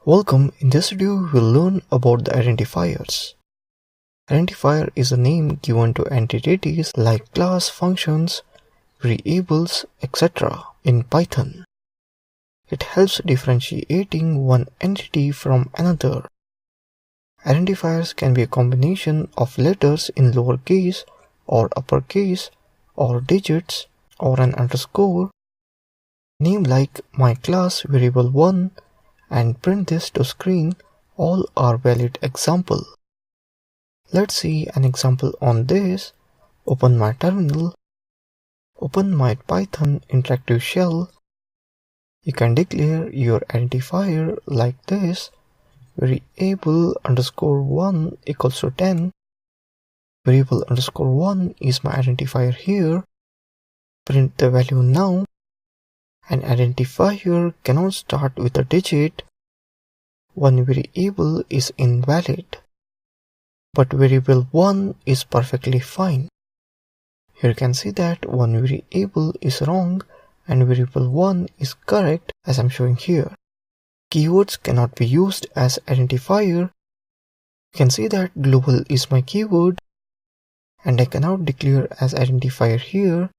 Welcome, in this video we'll learn about the identifiers. Identifier is a name given to entities like class, functions, variables, etc. in Python. It helps differentiating one entity from another. Identifiers can be a combination of letters in lowercase or uppercase or digits or an underscore. Name like my class variable 1 and print this to screen all are valid example. Let's see an example on this. Open my terminal. Open my Python interactive shell. You can declare your identifier like this. Variable underscore 1 equals to 10. Variable underscore 1 is my identifier here. Print the value now. An identifier cannot start with a digit. One variable is invalid, but variable 1 is perfectly fine. Here you can see that one variable is wrong and variable 1 is correct as I'm showing here. Keywords cannot be used as identifier. You can see that global is my keyword and I cannot declare as identifier here.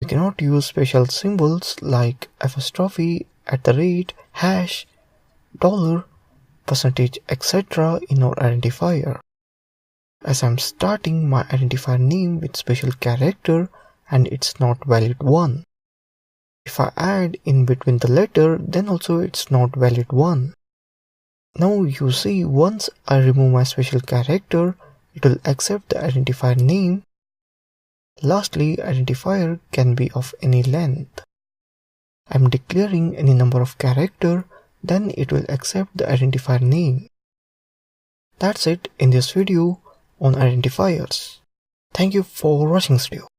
We cannot use special symbols like apostrophe, hash, dollar, percentage, etc. in our identifier. As I'm starting my identifier name with special character and it's not valid 1. If I add in between the letter, then also it's not valid 1. Now you see, once I remove my special character, it will accept the identifier name. Lastly, identifier can be of any length. I'm declaring any number of character, then it will accept the identifier name. That's it in this video on identifiers. Thank you for watching this video.